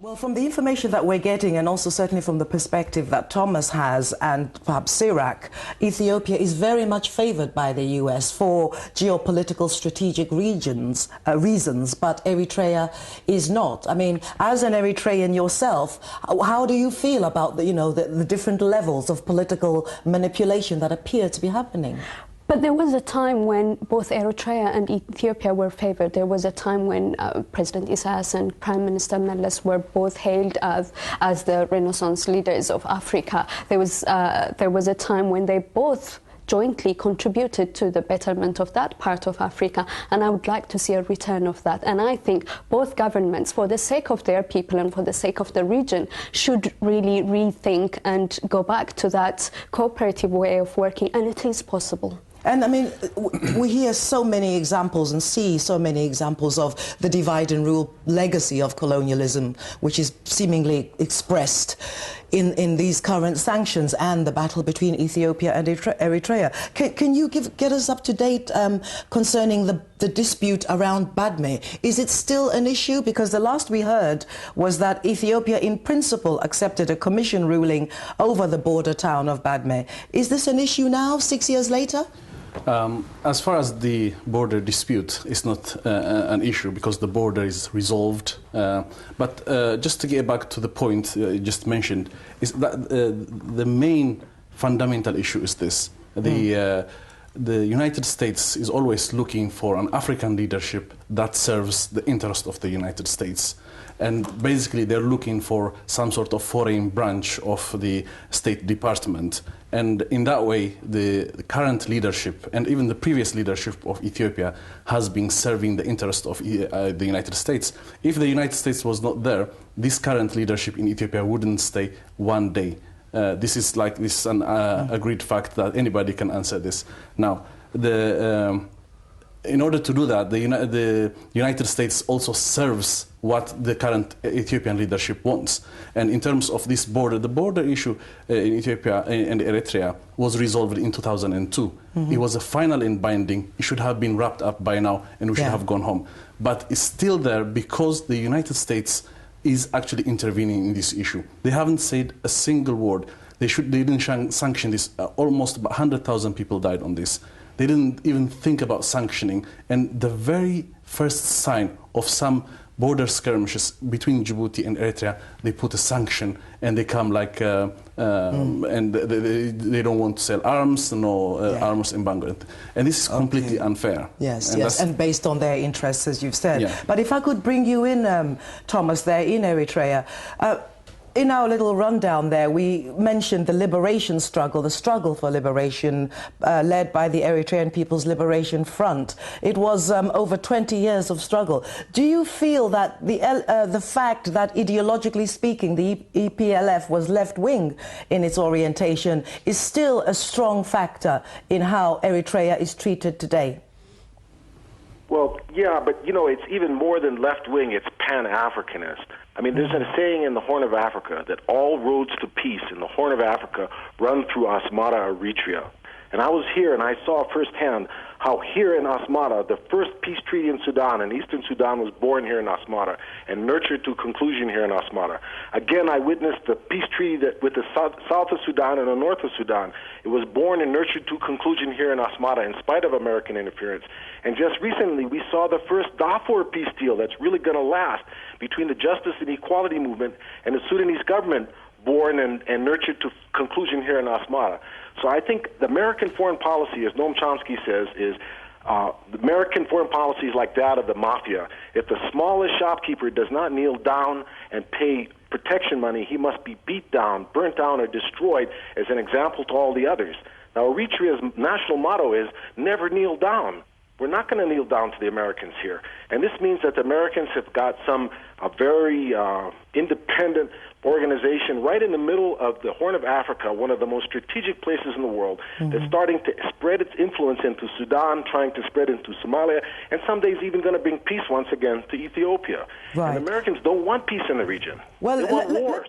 Well, from the information that we're getting, and also certainly from the perspective that Thomas has, and perhaps Sirak, Ethiopia is very much favored by the US for geopolitical strategic reasons, but Eritrea is not. I mean, as an Eritrean yourself, how do you feel about the different levels of political manipulation that appear to be happening? But there was a time when both Eritrea and Ethiopia were favored. There was a time when President Isaias and Prime Minister Meles were both hailed as the Renaissance leaders of Africa. There was a time when they both jointly contributed to the betterment of that part of Africa, and I would like to see a return of that. And I think both governments, for the sake of their people and for the sake of the region, should really rethink and go back to that cooperative way of working, and it is possible. And I mean, we hear so many examples and see so many examples of the divide and rule legacy of colonialism, which is seemingly expressed in these current sanctions and the battle between Ethiopia and Eritrea. Can you get us up to date concerning the dispute around Bahlbi? Is it still an issue? Because the last we heard was that Ethiopia in principle accepted a commission ruling over the border town of Bahlbi. Is this an issue now, 6 years later? As far as the border dispute, it's not an issue because the border is resolved. But just to get back to the point you just mentioned, is that the main fundamental issue is this. The United States is always looking for an African leadership that serves the interest of the United States. And basically they're looking for some sort of foreign branch of the State Department. And in that way, the current leadership and even the previous leadership of Ethiopia has been serving the interest of the United States. If the United States was not there, this current leadership in Ethiopia wouldn't stay one day. This is an agreed fact that anybody can answer this. Now, in order to do that, the United States also serves what the current Ethiopian leadership wants. And in terms of this border, the border issue in Ethiopia and Eritrea was resolved in 2002. It was a final and binding. It should have been wrapped up by now, and we should have gone home. But it's still there because the United States is actually intervening in this issue. They haven't said a single word. They didn't sanction this. Almost 100,000 people died on this. They didn't even think about sanctioning. And the very first sign of some border skirmishes between Djibouti and Eritrea, they put a sanction and they come like, and they don't want to sell arms, arms embargo. And this is completely unfair. Yes, and based on their interests, as you've said. Yeah. But if I could bring you in, Thomas, there in Eritrea, in our little rundown there, we mentioned the liberation struggle, the struggle for liberation led by the Eritrean People's Liberation Front. It was over 20 years of struggle. Do you feel that the fact that ideologically speaking the EPLF was left-wing in its orientation is still a strong factor in how Eritrea is treated today? Well, yeah, but it's even more than left-wing, it's Pan-Africanist. I mean, there's a saying in the Horn of Africa that all roads to peace in the Horn of Africa run through Asmara, Eritrea. And I was here and I saw firsthand how here in Asmara, the first peace treaty in Sudan, and Eastern Sudan was born here in Asmara and nurtured to conclusion here in Asmara. Again, I witnessed the peace treaty with the south of Sudan and the north of Sudan. It was born and nurtured to conclusion here in Asmara in spite of American interference. And just recently, we saw the first Darfur peace deal that's really going to last between the justice and equality movement and the Sudanese government, born and nurtured to conclusion here in Asmara. So I think the American foreign policy, as Noam Chomsky says, is the American foreign policy is like that of the mafia. If the smallest shopkeeper does not kneel down and pay protection money, he must be beat down, burnt down, or destroyed as an example to all the others. Now, Eritrea's national motto is never kneel down. We're not going to kneel down to the Americans here. And this means that the Americans have got a very independent organization right in the middle of the Horn of Africa, one of the most strategic places in the world, that's starting to spread its influence into Sudan, trying to spread into Somalia, and some days even going to bring peace once again to Ethiopia. Right. And Americans don't want peace in the region. They want wars.